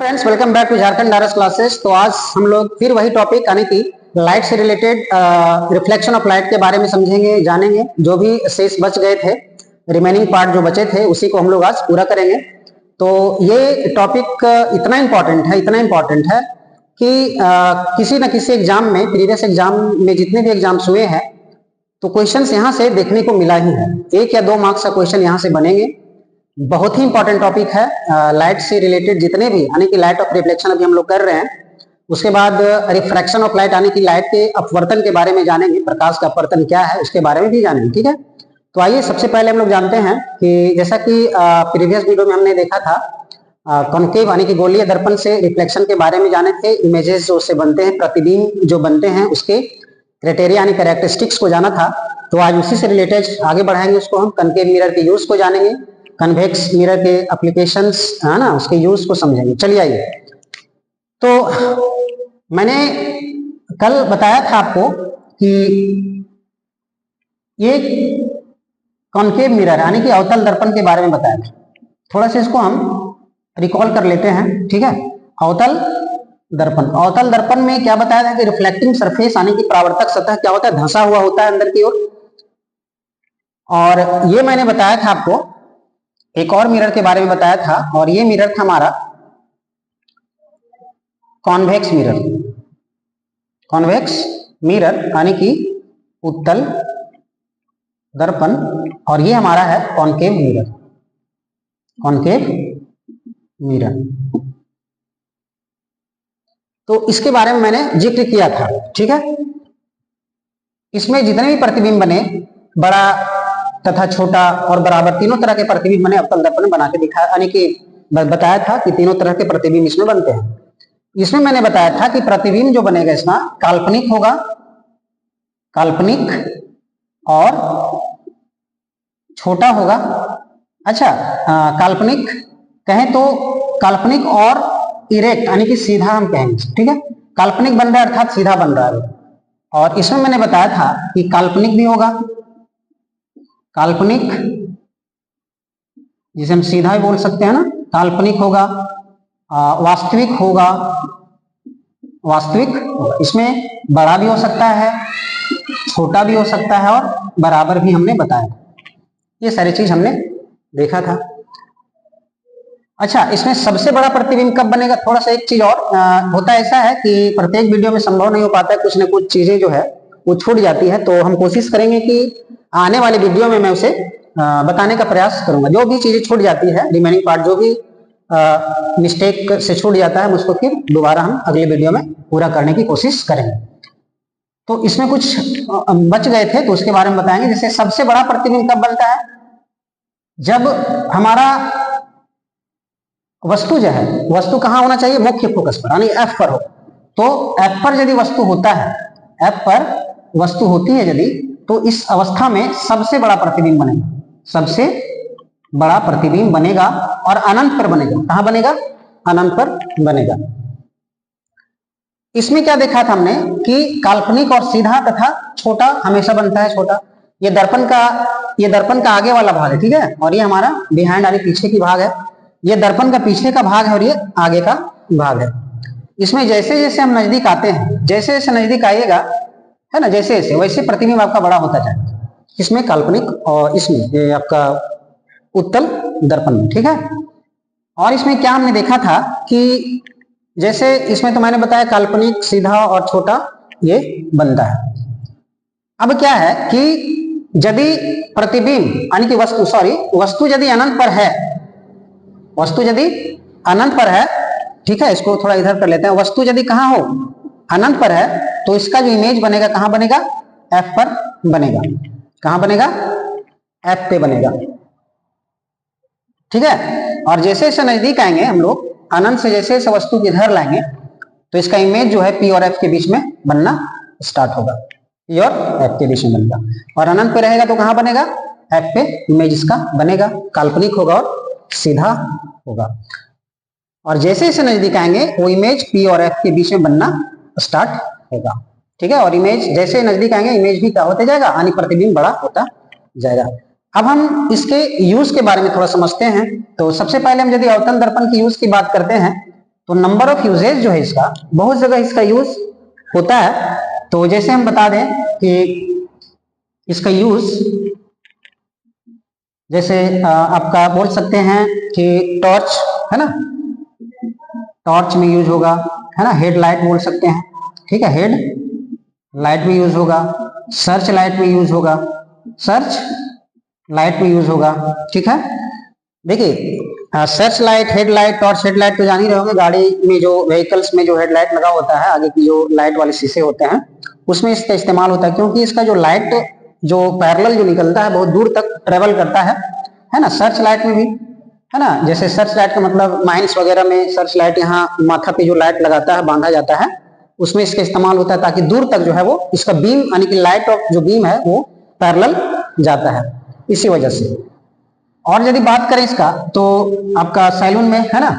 Friends, welcome back to Jharkhand RS classes. तो आज हम लोग फिर वही टॉपिक यानी कि लाइट से रिलेटेड रिफ्लेक्शन ऑफ लाइट के बारे में समझेंगे, जानेंगे। जो भी शेष बच गए थे, रिमेनिंग पार्ट जो बचे थे, उसी को हम लोग आज पूरा करेंगे। तो ये टॉपिक इतना इम्पोर्टेंट है कि किसी न किसी एग्जाम में, प्रीवियस एग्जाम में जितने भी एग्जाम्स हुए हैं, तो क्वेश्चंस यहाँ से देखने को मिला ही है। 1 या 2 मार्क्स का क्वेश्चन यहाँ से बनेंगे। बहुत ही इंपॉर्टेंट टॉपिक है। लाइट से रिलेटेड जितने भी, यानी कि लाइट ऑफ रिफ्लेक्शन अभी हम लोग कर रहे हैं, उसके बाद रिफ्रैक्शन ऑफ लाइट यानी कि लाइट के अपवर्तन के बारे में जानेंगे। प्रकाश का अपवर्तन क्या है उसके बारे में भी जानेंगे, ठीक है। तो आइए सबसे पहले हम लोग जानते हैं कि जैसा कि प्रीवियस वीडियो में हमने देखा था, कॉन्केव यानी कि गोलीय दर्पण से रिफ्लेक्शन के बारे में जाने थे। इमेजेस जो उससे बनते हैं, प्रतिबिंब जो बनते हैं, उसके क्राइटेरिया यानी कैरेक्टरिस्टिक्स को जाना था। तो आज उसी से रिलेटेड आगे बढ़ाएंगे उसको हम। कॉन्केव मिरर के यूज को जानेंगे, कन्वेक्स मिरर के एप्लीकेशंस है ना, उसके यूज को समझेंगे। चलिए आइए। तो मैंने कल बताया था आपको कि ये कॉन्केव मिरर यानी कि अवतल दर्पण के बारे में बताया था। थोड़ा सा इसको हम रिकॉल कर लेते हैं, ठीक है। अवतल दर्पण में क्या बताया था कि रिफ्लेक्टिंग सरफेस यानी कि परावर्तक सतह क्या होता है, धंसा हुआ होता है अंदर की ओर। और ये मैंने बताया था आपको, एक और मिरर के बारे में बताया था, और ये मिरर था हमारा कॉन्वेक्स मिरर यानी कि उत्तल दर्पण, और ये हमारा है कॉन्केव मिरर। तो इसके बारे में मैंने जिक्र किया था, ठीक है। इसमें जितने भी प्रतिबिंब बने, बड़ा तथा छोटा और बराबर, तीनों तरह के प्रतिबिंब मैंने अवतल दर्पण में बना के दिखाया, यानी कि बताया था कि तीनों तरह के प्रतिबिंब इसमें बनते हैं। इसमें मैंने बताया था कि प्रतिबिंब जो बनेगा इसमें काल्पनिक होगा, काल्पनिक और छोटा होगा। अच्छा, काल्पनिक कहें तो काल्पनिक और इरेक्ट यानी कि सीधा हम कहेंगे, ठीक है। काल्पनिक बन रहा है अर्थात सीधा बन रहा है। और इसमें मैंने बताया था कि काल्पनिक भी होगा, काल्पनिक जिसे हम सीधा भी बोल सकते हैं ना, काल्पनिक होगा, वास्तविक होगा। इसमें बड़ा भी हो सकता है, छोटा भी हो सकता है, और बराबर भी हमने बताया। ये सारी चीज हमने देखा था। अच्छा, इसमें सबसे बड़ा प्रतिबिंब कब बनेगा? थोड़ा सा एक चीज और होता ऐसा है कि प्रत्येक वीडियो में संभव नहीं हो पाता है, कुछ न कुछ चीजें जो है वो छूट जाती है। तो हम कोशिश करेंगे कि आने वाले वीडियो में मैं उसे बताने का प्रयास करूंगा। जो भी चीजें छूट जाती है, रिमेनिंग पार्ट जो भी मिस्टेक से छूट जाता है, उसको फिर दोबारा हम अगले वीडियो में पूरा करने की कोशिश करेंगे। तो इसमें कुछ बच गए थे तो उसके बारे में बताएंगे। जैसे सबसे बड़ा प्रतिबिंब कब बनता है? जब हमारा वस्तु जो है, वस्तु कहाँ होना चाहिए? मुख्य फोकस पर यानी एफ पर हो। तो एफ पर यदि वस्तु होता है, एफ पर वस्तु होती है यदि, तो इस अवस्था में सबसे बड़ा प्रतिबिंब बनेगा, सबसे बड़ा प्रतिबिंब बनेगा, और अनंत पर बनेगा। कहां बनेगा? अनंत पर बनेगा। इसमें क्या देखा था हमने कि काल्पनिक और सीधा तथा छोटा हमेशा बनता है छोटा। ये दर्पण का आगे वाला भाग है, ठीक है, और ये हमारा बिहाइंड यानी पीछे की भाग है। ये दर्पण का पीछे का भाग है और ये आगे का भाग है। इसमें जैसे जैसे हम नजदीक आते हैं, जैसे जैसे नजदीक आइएगा, है ना, जैसे जैसे वैसे प्रतिबिंब आपका बड़ा होता जाएगा। इसमें काल्पनिक और इसमें ये आपका उत्तल दर्पण में, ठीक है। और इसमें क्या हमने देखा था कि जैसे इसमें तो मैंने बताया काल्पनिक, सीधा और छोटा ये बनता है। अब क्या है कि यदि प्रतिबिंब यानी कि वस्तु यदि अनंत पर है, वस्तु यदि अनंत पर है, ठीक है, इसको थोड़ा इधर कर लेते हैं। वस्तु यदि कहां हो? अनंत पर है, तो इसका जो इमेज बनेगा कहां बनेगा? एफ पर बनेगा। कहां बनेगा? एफ पे बनेगा, ठीक है। और जैसे जैसे नजदीक आएंगे हम लोग, अनंत से जैसे जैसे वस्तु को इधर लाएंगे, तो इसका इमेज जो है पी और एफ के बीच में बनना स्टार्ट होगा। पी और एफ के बीच में बनेगा। और अनंत पे रहेगा तो कहां बनेगा? एफ पे इमेज इसका बनेगा, काल्पनिक होगा और सीधा होगा। और जैसे जैसे नजदीक आएंगे वो इमेज पी और एफ के बीच में बनना स्टार्ट होगा, ठीक है। और इमेज जैसे नजदीक आएंगे, इमेज भी क्या होते जाएगा, यानी प्रतिबिंब बड़ा होता जाएगा। अब हम इसके यूज के बारे में थोड़ा समझते हैं। तो सबसे पहले हम यदि अवतल दर्पण की यूज की बात करते हैं, तो नंबर ऑफ यूजेज जो है इसका, बहुत जगह इसका यूज होता है। तो जैसे हम बता दें कि इसका यूज जैसे आपका बोल सकते हैं कि टॉर्च है ना, टॉर्च में यूज होगा, है ना, हेडलाइट बोल सकते हैं, ठीक है, हेड लाइट में यूज होगा, सर्च लाइट में यूज होगा, सर्च लाइट में यूज होगा, ठीक है। देखिए search light, headlight, torch headlight तो जान ही रहे होंगे, गाड़ी में जो व्हीकल्स में जो हेडलाइट लगा होता है, आगे की जो लाइट वाले शीशे होते हैं उसमें इसका इस्तेमाल होता है, क्योंकि इसका जो लाइट जो पैरेलल जो निकलता है बहुत दूर तक ट्रेवल करता है ना। सर्च लाइट में भी है ना, जैसे सर्च लाइट का मतलब माइंस वगैरह में सर्च लाइट यहाँ माथा पे जो लाइट लगाता है, बांधा जाता है, उसमें इसका इस्तेमाल होता है ताकि दूर तक जो है वो इसका बीम यानी कि लाइट ऑफ जो बीम है वो पैरेलल जाता है, इसी वजह से। और यदि बात करें इसका तो आपका सैलून में है ना,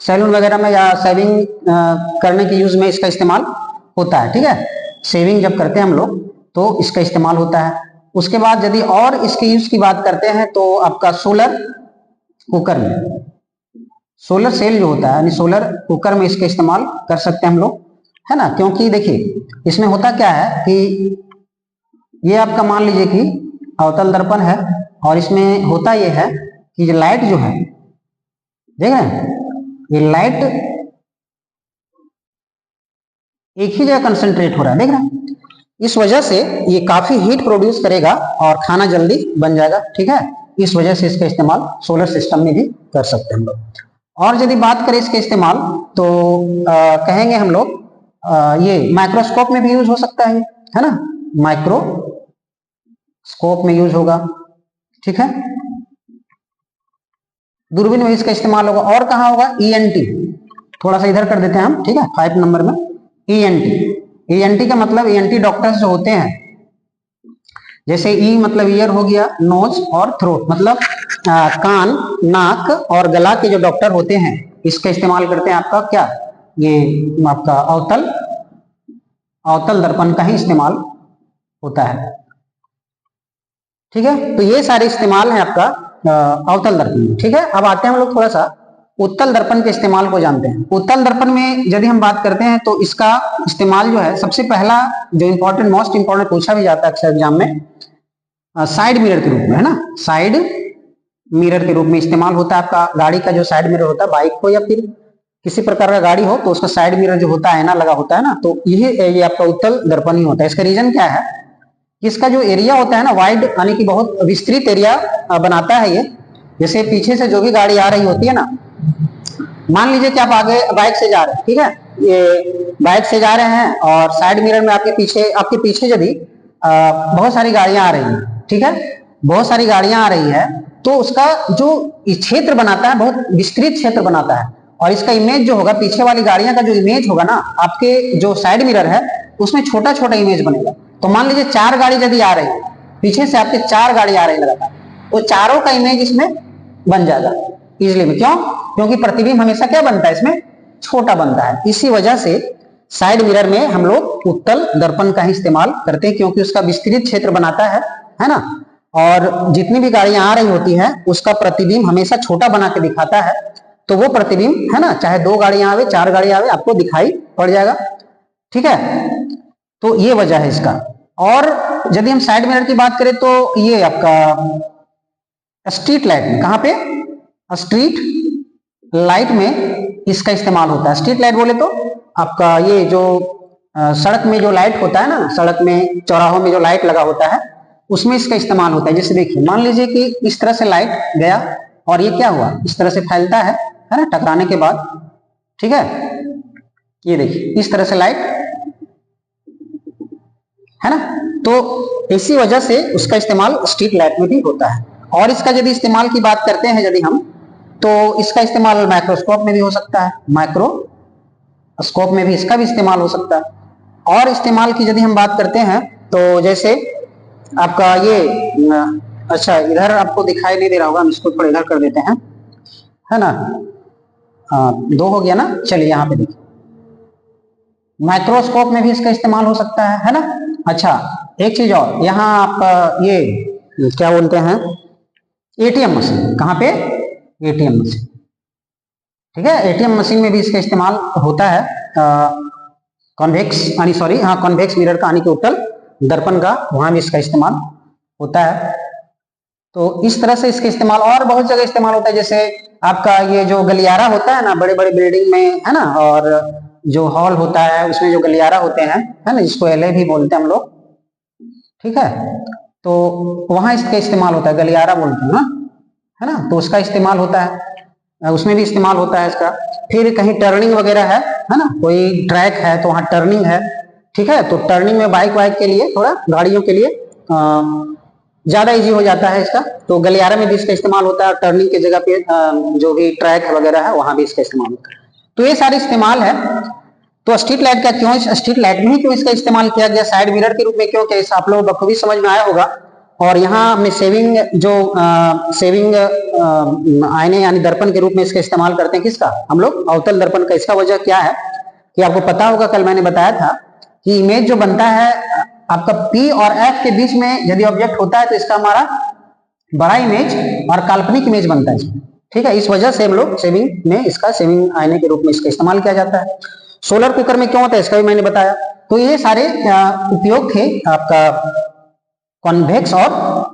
सैलून वगैरह में या शेविंग करने के यूज में इसका इस्तेमाल होता है, ठीक है। शेविंग जब करते हैं हम लोग तो इसका इस्तेमाल होता है। उसके बाद यदि और इसके यूज की बात करते हैं तो आपका सोलर कुकर में, सोलर सेल जो होता है यानी सोलर कुकर में इसका इस्तेमाल कर सकते हैं हम लोग, है ना। क्योंकि देखिए इसमें होता क्या है कि ये आपका मान लीजिए कि अवतल दर्पण है और इसमें होता ये है कि जो लाइट जो है, देख रहे हैं, ये लाइट एक ही जगह कंसंट्रेट हो रहा है, देख रहे हैं। इस वजह से ये काफी हीट प्रोड्यूस करेगा और खाना जल्दी बन जाएगा, ठीक है। इस वजह से इसका इस्तेमाल सोलर सिस्टम में भी कर सकते हैं हम लोग। और यदि बात करें इसके इस्तेमाल तो कहेंगे हम लोग ये माइक्रोस्कोप में भी यूज हो सकता है ना, माइक्रोस्कोप में यूज होगा, ठीक है। दूरबीन में इसका इस्तेमाल होगा। और कहाँ होगा, ईएनटी, थोड़ा सा इधर कर देते हैं हम, ठीक है, 5 नंबर में ईएनटी। ईएनटी का मतलब ईएनटी डॉक्टर्स जो होते हैं, जैसे ई मतलब ईयर हो गया, नोज और थ्रोट मतलब कान, नाक और गला के जो डॉक्टर होते हैं इसका इस्तेमाल करते हैं आपका क्या, ये आपका अवतल दर्पण का ही इस्तेमाल होता है, ठीक है। तो ये सारे इस्तेमाल है आपका अवतल दर्पण में, ठीक है। अब आते हैं हम लोग थोड़ा सा उत्तल दर्पण के इस्तेमाल को जानते हैं। उत्तल दर्पण में यदि हम बात करते हैं तो इसका इस्तेमाल जो है सबसे पहला जो इंपॉर्टेंट मोस्ट इंपॉर्टेंट पूछा भी जाता है अक्सर एग्जाम में, साइड मिरर के रूप में, है ना, साइड मिरर के रूप में इस्तेमाल होता है। आपका गाड़ी का जो साइड मिरर होता है, बाइक हो या फिर किसी प्रकार का गाड़ी हो तो उसका साइड मिरर जो होता है, आईना लगा होता है ना, तो ये आपका उत्तल दर्पण ही होता है। इसका रीजन क्या है, इसका जो एरिया होता है ना वाइड यानी कि बहुत विस्तृत एरिया बनाता है ये। जैसे पीछे से जो भी गाड़ी आ रही होती है ना, मान लीजिए कि आप आगे बाइक से जा रहे हैं, ठीक है, ये बाइक से जा रहे हैं और साइड मिरर में आपके पीछे यदि बहुत सारी गाड़ियां आ रही हैं, ठीक है, बहुत सारी गाड़ियां आ रही है तो उसका जो क्षेत्र बनाता है बहुत विस्तृत क्षेत्र बनाता है। और इसका इमेज जो होगा, पीछे वाली गाड़ियां का जो इमेज होगा ना आपके जो साइड मिरर है उसमें छोटा छोटा इमेज बनेगा। तो मान लीजिए 4 गाड़ी यदि आ रही है, पीछे से आपके 4 गाड़ी आ रही है लगातार, वो चारों का इमेज इसमें बन जाएगा इजिली में। क्यों? क्योंकि प्रतिबिंब हमेशा क्या बनता है, इसमें छोटा बनता है। इसी वजह से साइड मिरर में हम लोग उत्तल दर्पण का ही इस्तेमाल करते हैं, क्योंकि उसका विस्तृत क्षेत्र बनाता है ना। और जितनी भी गाड़ियां आ रही होती हैं उसका प्रतिबिंब हमेशा छोटा बना के दिखाता है, तो वो प्रतिबिंब है ना, चाहे 2 गाड़ियां आवे 4 गाड़ियां आवे, आपको दिखाई पड़ जाएगा, ठीक है। तो ये वजह है इसका। और यदि हम साइड मिरर की बात करें तो ये आपका स्ट्रीट लाइट में, कहां पे, स्ट्रीट लाइट में इसका इस्तेमाल होता है। स्ट्रीट लाइट बोले तो आपका ये जो सड़क में जो लाइट होता है ना, सड़क में चौराहों में जो लाइट लगा होता है उसमें इसका इस्तेमाल होता है। जैसे देखिए मान लीजिए कि इस तरह से लाइट गया और ये क्या हुआ, इस तरह से फैलता है ना, टकराने के बाद, ठीक है। ये देखिए इस तरह से लाइट है ना, तो इसी वजह से उसका इस्तेमाल स्ट्रीट लाइट में भी होता है। और इसका यदि इस्तेमाल की बात करते हैं यदि हम, तो इसका इस्तेमाल माइक्रोस्कोप में भी हो सकता है, माइक्रोस्कोप में भी इसका भी इस्तेमाल हो सकता है। और इस्तेमाल की यदि हम बात करते हैं तो जैसे आपका ये अच्छा इधर आपको दिखाई नहीं दे रहा होगा, हम इसको थोड़ा इधर कर देते हैं, है ना, 2 हो गया ना। चलिए यहाँ पे देखिए माइक्रोस्कोप में भी इसका इस्तेमाल हो सकता है ना। अच्छा एक चीज और, यहाँ आपका ये क्या बोलते हैं, एटीएम मशीन, कहाँ पे, एटीएम मशीन, ठीक है। एटीएम मशीन में भी इसका इस्तेमाल होता है, कॉन्वेक्स कॉन्वेक्स मिरर का यानी कि उत्तल दर्पण का, वहां भी इसका इस्तेमाल होता है। तो इस तरह से इसका इस्तेमाल और बहुत जगह इस्तेमाल होता है, जैसे आपका ये जो गलियारा होता है ना बड़े बड़े बिल्डिंग में, है ना, और जो हॉल होता है उसमें जो गलियारा होते हैं, है ना, जिसको एलए भी बोलते हैं हम लोग, ठीक है, तो वहां इसका इस्तेमाल होता है, गलियारा बोलते हैं ना, है ना, तो उसका इस्तेमाल होता है, उसमें भी इस्तेमाल होता है इसका। फिर कहीं टर्निंग वगैरह है ना, कोई ट्रैक है तो वहां टर्निंग है, ठीक है, तो टर्निंग में बाइक वाइक के लिए, थोड़ा गाड़ियों के लिए ज्यादा इजी हो जाता है इसका, तो गलियारा में भी इसका इस्तेमाल होता है। टर्निंग की जगह पे जो भी ट्रैक वगैरह है वहां भी इसका इस्तेमाल होता है। तो ये सारे इस्तेमाल है। तो स्ट्रीट लाइट का क्यों, स्ट्रीट लाइट में ही क्यों इसका इस्तेमाल किया गया, साइड मिरर के रूप में क्यों, क्या आप लोग बखूबी समझ में आया होगा। और यहाँ हमने सेविंग सेविंग आईने यानी दर्पण के रूप में इसका इस्तेमाल करते हैं, किसका, हम लोग अवतल दर्पण का। इसका वजह क्या है कि आपको पता होगा, कल मैंने बताया था कि इमेज जो बनता है आपका P और F के बीच में यदि ऑब्जेक्ट होता है तो इसका हमारा बड़ा इमेज और काल्पनिक इमेज बनता है, ठीक है। इस वजह से हम लोग सेविंग में इसका, सेविंग आईने के रूप में इसका इस्तेमाल किया जाता है। सोलर कुकर में क्यों होता है इसका भी मैंने बताया। तो ये सारे उपयोग थे आपका कॉन्वेक्स और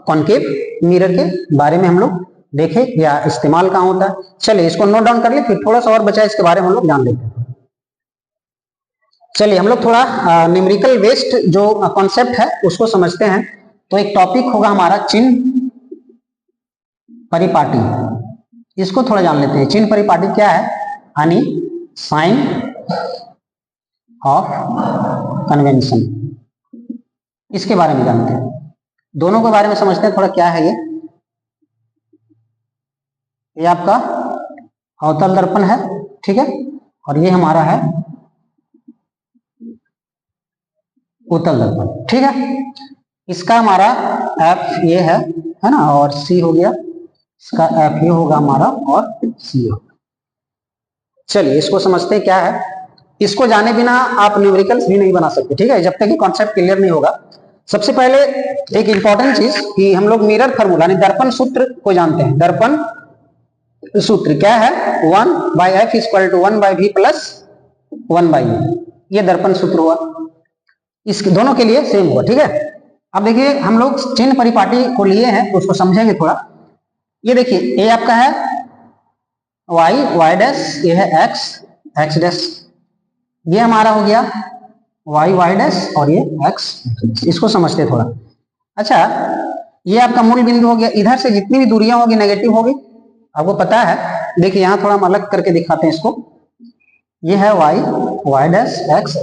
कॉन्केव मिरर के बारे में हम लोग देखे, या इस्तेमाल कहाँ होता है। चलिए इसको नोट डाउन कर ले, फिर थोड़ा सा और बचा इसके बारे में हम लोग जान लेते हैं। चलिए हम लोग थोड़ा न्यूमेरिकल वेस्ट जो कॉन्सेप्ट है उसको समझते हैं। तो एक टॉपिक होगा हमारा चिन्ह परिपाटी, इसको थोड़ा जान लेते हैं। चिन्ह परिपाटी क्या है, यानी साइन ऑफ कन्वेंशन, इसके बारे में जानते हैं। दोनों के बारे में समझते हैं थोड़ा, क्या है ये आपका अवतल दर्पण है, ठीक है, और ये हमारा है उत्तल दर्पण, ठीक है। इसका हमारा F ये है ना, और C हो गया, इसका F ये होगा हमारा और C होगा। चलिए इसको समझते हैं क्या है। इसको जाने बिना आप न्यूमेरिकल्स भी नहीं बना सकते, ठीक है, जब तक कि कॉन्सेप्ट क्लियर नहीं होगा। सबसे पहले एक इंपॉर्टेंट चीज कि हम लोग मिरर फार्मूला यानी दर्पण सूत्र को जानते हैं। दर्पण सूत्र क्या है, 1/f = 1/v + 1/u, ये दर्पण सूत्र हुआ। इसके दोनों के लिए सेम होगा, ठीक है। अब देखिए हम लोग चिन्ह परिपाटी को लिए हैं तो उसको समझेंगे थोड़ा। ये देखिए ये आपका है y डैश, ये है x डैश, ये हमारा हो गया y डैश और ये x। इसको समझते थोड़ा। अच्छा ये आपका मूल बिंदु हो गया, इधर से जितनी भी दूरियां होगी नेगेटिव होगी, आपको पता है। देखिए यहां थोड़ा हम अलग करके दिखाते हैं इसको। ये है y डैश x,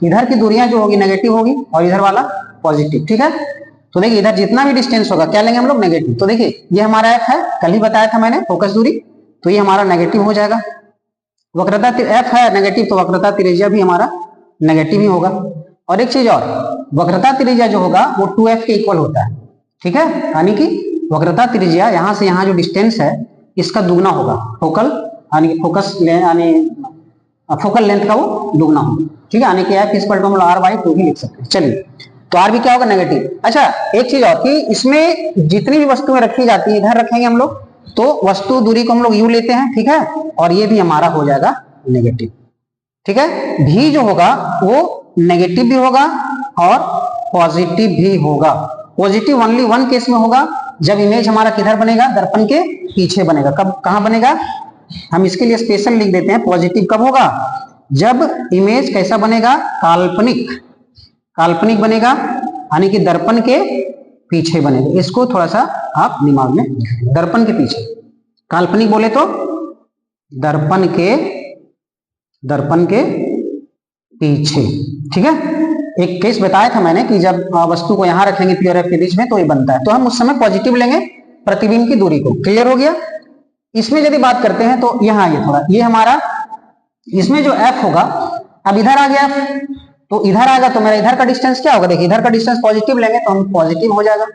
इधर की दूरियां जो होगी नेगेटिव होगी और इधर वाला पॉजिटिव, ठीक है। तो देखिए इधर जितना भी डिस्टेंस होगा क्या लेंगे हम लोग, नेगेटिव। तो देखिए ये हमारा f है, कल ही बताया था मैंने फोकस दूरी, तो ये हमारा नेगेटिव हो जाएगा। वक्रता f है नेगेटिव, तो वक्रता त्रिज्या भी हमारा नेगेटिव ही होगा। और एक चीज और, वक्रता त्रिज्या जो होगा वो 2f के इक्वल होता है, ठीक है, यानी कि वक्रता त्रिज्या यहां से यहां जो डिस्टेंस है इसका दुगना होगा, फोकल यानी फोकस यानी फोकल लेंथ का वो दुगना होगा, ठीक है, यानी कि f = हम r/2 भी लिख सकते हैं। चलिए तो r भी क्या होगा, नेगेटिव। अच्छा एक चीज और कि इसमें जितनी भी वस्तुएं रखी जाती है इधर रखेंगे हम लोग, तो वस्तु दूरी को हम लोग u लेते हैं, ठीक है, और ये भी हमारा हो जाएगा नेगेटिव, ठीक है। v जो होगा वो नेगेटिव भी होगा और पॉजिटिव भी होगा। पॉजिटिव ओनली वन केस में होगा, जब इमेज हमारा किधर बनेगा, दर्पण के पीछे बनेगा। कब, कहां बनेगा, हम इसके लिए स्पेशल लिख देते हैं। पॉजिटिव कब होगा, जब इमेज कैसा बनेगा, काल्पनिक, काल्पनिक बनेगा, यानी कि दर्पण के पीछे बनेगा। इसको थोड़ा सा आप दिमाग में, दर्पण के पीछे, काल्पनिक बोले तो दर्पण के पीछे, ठीक है। एक केस बताया था मैंने कि जब वस्तु को यहां रखेंगे P और F के बीच में तो ये बनता है, तो हम उस समय पॉजिटिव लेंगे प्रतिबिंब की दूरी को। क्लियर हो गया। इसमें यदि बात करते हैं तो यहाँ ये थोड़ा, ये हमारा, इसमें जो F होगा, अब इधर आ गया F, तो इधर आएगा तो मेरा इधर का डिस्टेंस क्या होगा, देखिए इधर का डिस्टेंस पॉजिटिव लेंगे तो हम पॉजिटिव हो जाएगा,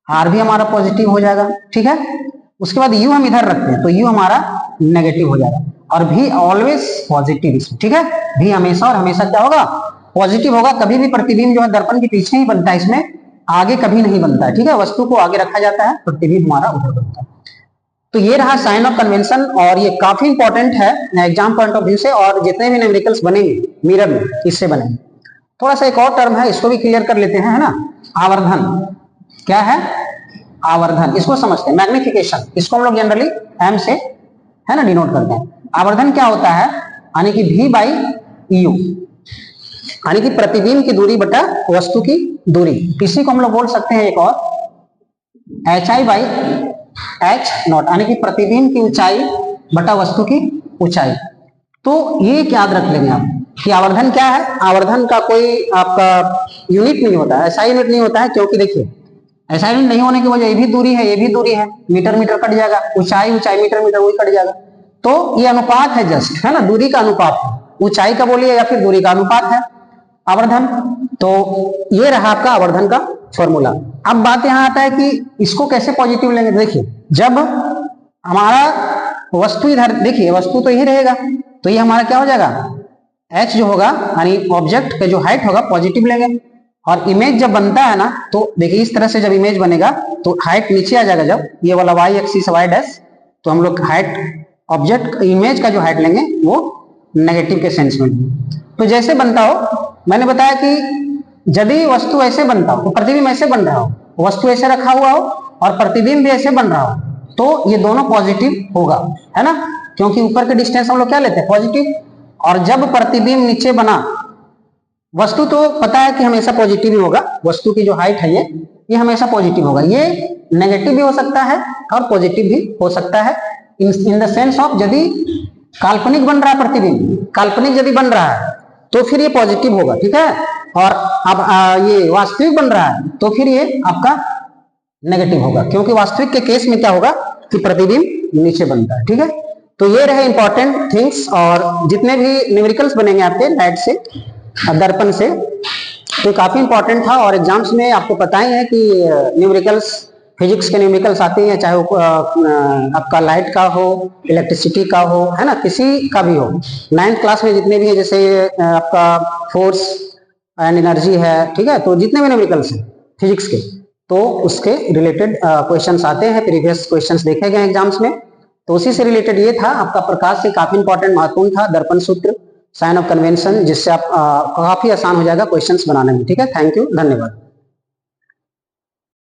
R भी हमारा पॉजिटिव हो जाएगा, ठीक है। उसके बाद U हम इधर रखते हैं तो U हमारा नेगेटिव हो जाएगा, और V ऑलवेज पॉजिटिव इसमें, ठीक है। V हमेशा और हमेशा क्या होगा, पॉजिटिव होगा। कभी भी प्रतिबिंब जो है दर्पण के पीछे ही बनता है, इसमें आगे कभी नहीं बनता है, ठीक है। वस्तु को आगे रखा जाता है, प्रतिबिंब हमारा उधर बनता है। तो ये रहा साइन ऑफ कन्वेंशन, और ये काफी इंपॉर्टेंट है एग्जाम पॉइंट ऑफ व्यू से, और जितने भी न्यूमेरिकल्स बनेंगे मिरर में इससे बनेंगे। थोड़ा सा एक और टर्म है, इसको भी क्लियर कर लेते हैं, है ना। आवर्धन क्या है? आवर्धन, इसको समझते हैं। मैग्निफिकेशन, इसको हम लोग जनरली एम से, है ना, डिनोट करते हैं। आवर्धन क्या होता है? यानी कि v बाई यू, यानी कि प्रतिबिंब की दूरी बटा वस्तु की दूरी। इसी को हम लोग बोल सकते हैं एक और H I by H not, यानी कि प्रतिबिंब की ऊंचाई बटा वस्तु की ऊंचाई। तो ये याद रख लेंगे आप कि आवर्धन क्या है। आवर्धन का कोई आपका यूनिट नहीं होता है, ऐसा यूनिट नहीं होता है, क्योंकि देखिए ऐसा यूनिट नहीं होने की वजह, ये भी दूरी है, ये भी दूरी है, मीटर मीटर कट जाएगा, ऊंचाई ऊंचाई मीटर मीटर वही कट जाएगा। तो ये अनुपात है जस्ट, है ना, दूरी का अनुपात है, ऊंचाई का बोलिए या फिर दूरी का अनुपात है आवर्धन। तो ये रहा आपका आवर्धन का फॉर्मूला। अब बात यहां आता है कि इसको कैसे पॉजिटिव लेंगे। देखिए जब हमारा वस्तु इधर, देखिए वस्तु तो यही रहेगा, तो ये हमारा क्या हो जाएगा, h जो होगा यानी ऑब्जेक्ट का जो हाइट होगा पॉजिटिव लेंगे। और इमेज जब बनता है ना, तो देखिए इस तरह से जब इमेज बनेगा तो हाइट नीचे आ जाएगा, जब ये वाला y एक्सिस y डैश, तो हम लोग हाइट ऑब्जेक्ट इमेज का जो हाइट लेंगे वो नेगेटिव के सेंस में। तो जैसे बनता हो, मैंने बताया कि यदि वस्तु ऐसे बनता हो तो प्रतिबिंब ऐसे बन रहा हो, वस्तु ऐसे रखा हुआ हो और प्रतिबिंब भी ऐसे बन रहा हो, तो ये दोनों पॉजिटिव होगा, है ना, क्योंकि ऊपर के डिस्टेंस हम लोग क्या लेते हैं, पॉजिटिव। और जब प्रतिबिंब नीचे बना, वस्तु तो पता है कि हमेशा पॉजिटिव ही होगा, वस्तु की जो हाइट है ये हमेशा पॉजिटिव होगा। ये नेगेटिव भी हो सकता है और पॉजिटिव भी हो सकता है, इन द सेंस ऑफ यदि काल्पनिक बन रहा है प्रतिबिंब, काल्पनिक यदि बन रहा है तो फिर ये पॉजिटिव होगा, ठीक है। और अब ये वास्तविक बन रहा है तो फिर ये आपका नेगेटिव होगा, क्योंकि वास्तविक के केस में क्या होगा कि प्रतिबिंब नीचे बनता है, ठीक है। तो ये रहे इंपॉर्टेंट थिंग्स, और जितने भी न्यूमेरिकल्स बनेंगे आपके लाइट से, दर्पण से, तो काफी इंपॉर्टेंट था। और एग्जाम्स में आपको पता ही है कि न्यूमेरिकल्स, फिजिक्स के न्यूमेरिकल्स आते हैं, चाहे वो आपका लाइट का हो, इलेक्ट्रिसिटी का हो, है ना, किसी का भी हो। 9th क्लास में जितने भी है, जैसे आपका फोर्स एंड एनर्जी है, ठीक है, तो जितने भी न्यूमेरिकल्स हैं फिजिक्स के, तो उसके रिलेटेड क्वेश्चंस आते हैं, प्रीवियस क्वेश्चंस देखे गए एग्जाम्स में। तो उसी से रिलेटेड ये था आपका प्रकाश से काफी इंपॉर्टेंट महत्वपूर्ण था दर्पण सूत्र, साइन ऑफ कन्वेंशन, जिससे आप काफी आसान हो जाएगा क्वेश्चंस बनाने में, ठीक है। थैंक यू, धन्यवाद।